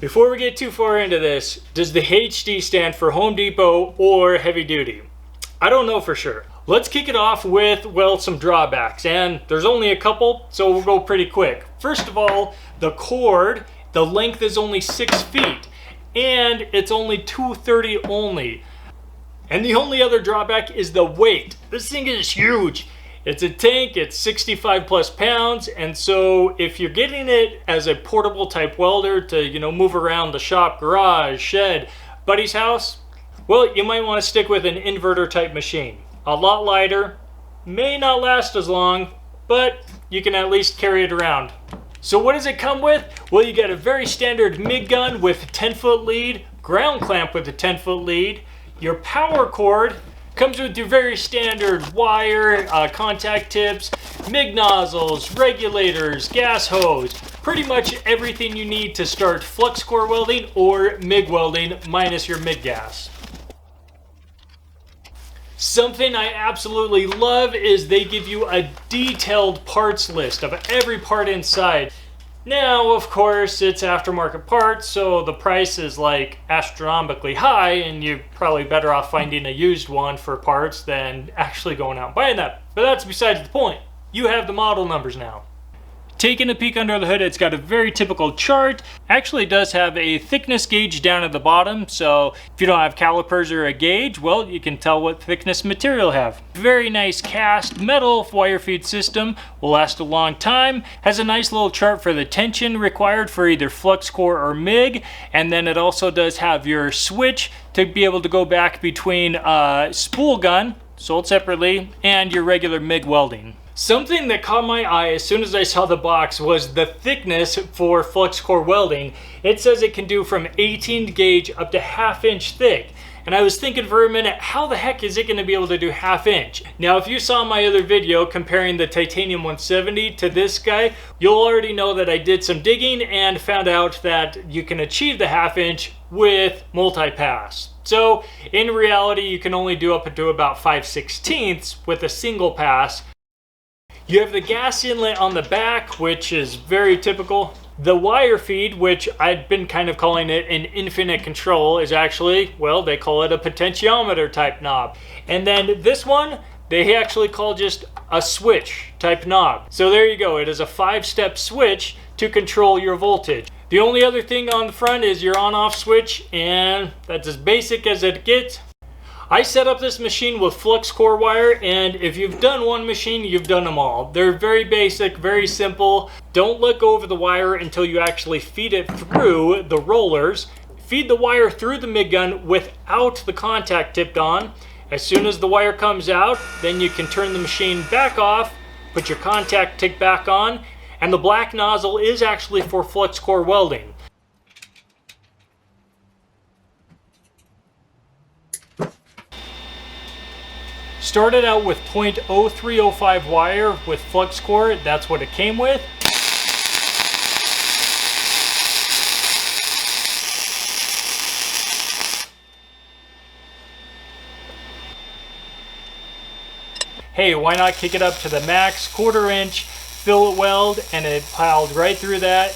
Before we get too far into this, does the HD stand for Home Depot or heavy duty? I don't know for sure. Let's kick it off with, well, some drawbacks, and there's only a couple, so we'll go pretty quick. First of all, the cord, the length is only 6 feet, and it's only 230 only. And the only other drawback is the weight. This thing is huge. It's a tank, it's 65 plus pounds, and so if you're getting it as a portable type welder to, move around the shop, garage, shed, buddy's house, well, you might want to stick with an inverter type machine. A lot lighter, may not last as long, but you can at least carry it around. So what does it come with? Well, you get a very standard MIG gun with a 10-foot lead, ground clamp with a 10-foot lead. Your power cord comes with your very standard wire, contact tips, MIG nozzles, regulators, gas hose, pretty much everything you need to start Flux-Cored welding or MIG welding minus your MIG gas. Something I absolutely love is they give you a detailed parts list of every part inside. Now, of course, it's aftermarket parts, so the price is like astronomically high, and you're probably better off finding a used one for parts than actually going out and buying that. But that's besides the point. You have the model numbers now. Taking a peek under the hood, it's got a very typical chart. Actually, it does have a thickness gauge down at the bottom, so if you don't have calipers or a gauge, well, you can tell what thickness material you have. Very nice cast metal wire feed system, will last a long time. Has a nice little chart for the tension required for either Flux-Cored or MIG, and then it also does have your switch to be able to go back between spool gun, sold separately, and your regular MIG welding. Something that caught my eye as soon as I saw the box was the thickness for Flux-Cored welding. It says it can do from 18 gauge up to 1/2 inch thick. And I was thinking for a minute, how the heck is it going to be able to do 1/2 inch? Now, if you saw my other video comparing the Titanium 170 to this guy, you'll already know that I did some digging and found out that you can achieve the 1/2 inch with multi-pass. So in reality, you can only do up to about 5/16 with a single pass. You have the gas inlet on the back, which is very typical. The wire feed, which I've been kind of calling it an infinite control, is actually, well, they call it a potentiometer type knob. And then this one, they actually call just a switch type knob. So there you go. It is a 5-step switch to control your voltage. The only other thing on the front is your on-off switch, and that's as basic as it gets. I set up this machine with Flux-Cored wire, and if you've done one machine, you've done them all. They're very basic, very simple. Don't let go of the wire until you actually feed it through the rollers. Feed the wire through the MIG gun without the contact tipped on. As soon as the wire comes out, then you can turn the machine back off, put your contact tick back on, and the black nozzle is actually for Flux-Cored welding. Started out with 0.0305 wire with Flux-Cored, that's what it came with. Hey, why not kick it up to the max, 1/4 inch, fillet weld, and it piled right through that.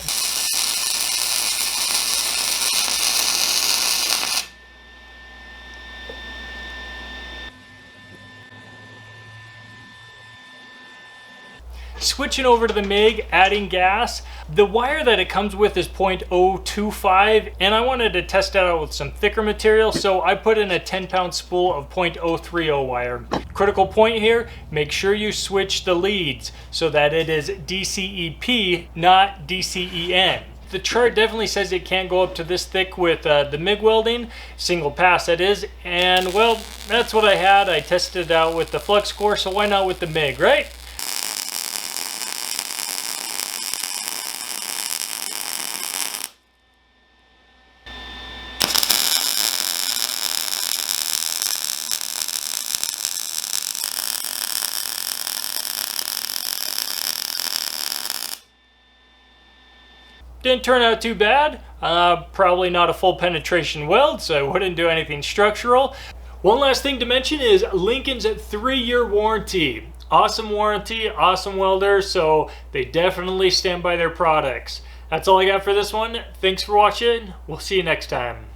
Switching over to the MIG, adding gas. The wire that it comes with is 0.025, and I wanted to test it out with some thicker material, so I put in a 10-pound spool of 0.030 wire. Critical point here, make sure you switch the leads so that it is DCEP, not DCEN. The chart definitely says it can't go up to this thick with the MIG welding, single pass that is, and well, that's what I had. I tested it out with the Flux-Cored, so why not with the MIG, right? Didn't turn out too bad. Probably not a full penetration weld, so I wouldn't do anything structural. One last thing to mention is Lincoln's 3-year warranty. Awesome warranty, awesome welder, so they definitely stand by their products. That's all I got for this one. Thanks for watching. We'll see you next time.